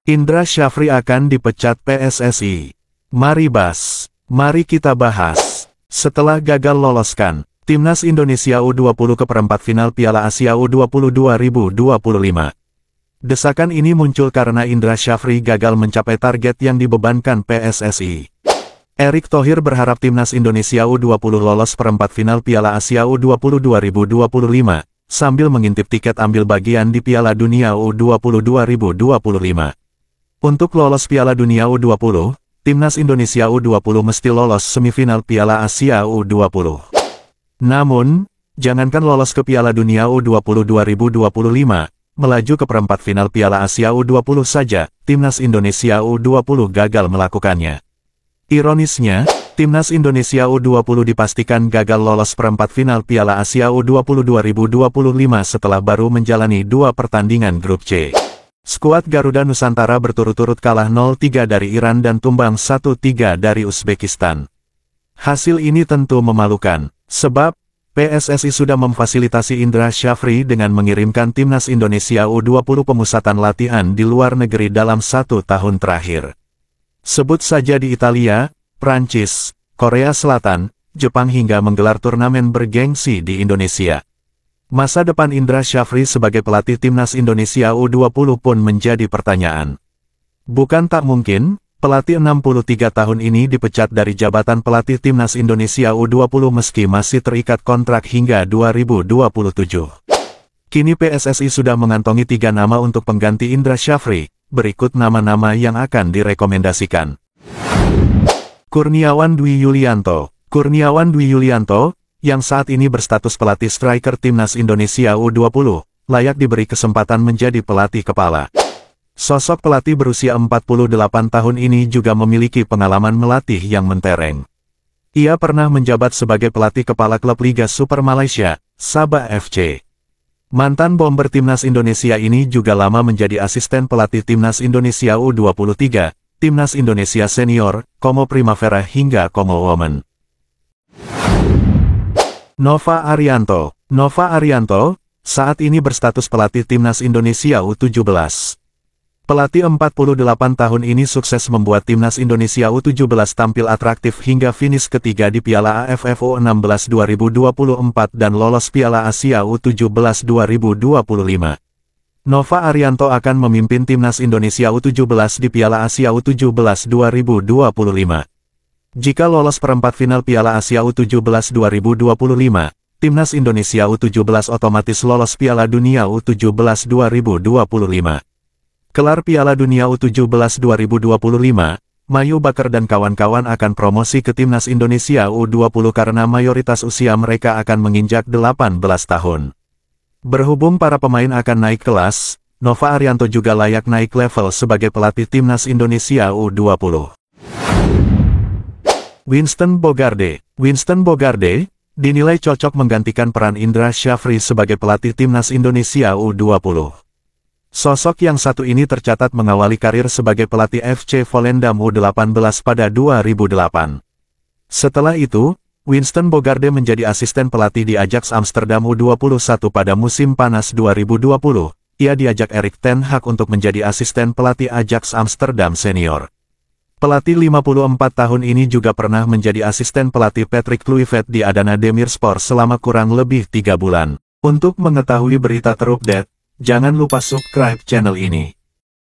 Indra Syafri akan dipecat PSSI. Mari kita bahas. Setelah gagal loloskan Timnas Indonesia U20 ke perempat final Piala Asia U20 2025. Desakan ini muncul karena Indra Syafri gagal mencapai target yang dibebankan PSSI. Erick Thohir berharap Timnas Indonesia U20 lolos perempat final Piala Asia U20 2025, sambil mengintip tiket ambil bagian di Piala Dunia U20 2025. Untuk lolos Piala Dunia U20, Timnas Indonesia U20 mesti lolos semifinal Piala Asia U20. Namun, jangankan lolos ke Piala Dunia U20 2025, melaju ke perempat final Piala Asia U20 saja, Timnas Indonesia U20 gagal melakukannya. Ironisnya, Timnas Indonesia U20 dipastikan gagal lolos perempat final Piala Asia U20 2025 setelah baru menjalani 2 pertandingan grup C. Skuad Garuda Nusantara berturut-turut kalah 0-3 dari Iran dan tumbang 1-3 dari Uzbekistan. Hasil ini tentu memalukan, sebab PSSI sudah memfasilitasi Indra Syafri dengan mengirimkan Timnas Indonesia U20 pemusatan latihan di luar negeri dalam 1 tahun terakhir. Sebut saja di Italia, Prancis, Korea Selatan, Jepang hingga menggelar turnamen bergengsi di Indonesia. Masa depan Indra Syafri sebagai pelatih Timnas Indonesia U20 pun menjadi pertanyaan. Bukan tak mungkin, pelatih 63 tahun ini dipecat dari jabatan pelatih Timnas Indonesia U20 meski masih terikat kontrak hingga 2027. Kini PSSI sudah mengantongi 3 nama untuk pengganti Indra Syafri, berikut nama-nama yang akan direkomendasikan. Kurniawan Dwi Yulianto. Kurniawan Dwi Yulianto, yang saat ini berstatus pelatih striker Timnas Indonesia U20, layak diberi kesempatan menjadi pelatih kepala. Sosok pelatih berusia 48 tahun ini juga memiliki pengalaman melatih yang mentereng. Ia pernah menjabat sebagai pelatih kepala klub Liga Super Malaysia, Sabah FC. Mantan bomber Timnas Indonesia ini juga lama menjadi asisten pelatih Timnas Indonesia U23, Timnas Indonesia Senior, Como Primavera hingga Como Women. Nova Arianto. Nova Arianto, saat ini berstatus pelatih Timnas Indonesia U17. Pelatih 48 tahun ini sukses membuat Timnas Indonesia U17 tampil atraktif hingga finish ketiga di Piala AFF U16 2024 dan lolos Piala Asia U17 2025. Nova Arianto akan memimpin Timnas Indonesia U17 di Piala Asia U17 2025. Jika lolos perempat final Piala Asia U17 2025, Timnas Indonesia U17 otomatis lolos Piala Dunia U17 2025. Kelar Piala Dunia U17 2025, Mayu Bakar dan kawan-kawan akan promosi ke Timnas Indonesia U20 karena mayoritas usia mereka akan menginjak 18 tahun. Berhubung para pemain akan naik kelas, Nova Arianto juga layak naik level sebagai pelatih Timnas Indonesia U20. Winston Bogarde. Winston Bogarde dinilai cocok menggantikan peran Indra Syafri sebagai pelatih Timnas Indonesia U20. Sosok yang satu ini tercatat mengawali karir sebagai pelatih FC Volendam U18 pada 2008. Setelah itu, Winston Bogarde menjadi asisten pelatih di Ajax Amsterdam U21 pada musim panas 2020. Ia diajak Erik ten Hag untuk menjadi asisten pelatih Ajax Amsterdam Senior. Pelatih 54 tahun ini juga pernah menjadi asisten pelatih Patrick Kluivert di Adana Demirspor selama kurang lebih 3 bulan. Untuk mengetahui berita terupdate, jangan lupa subscribe channel ini.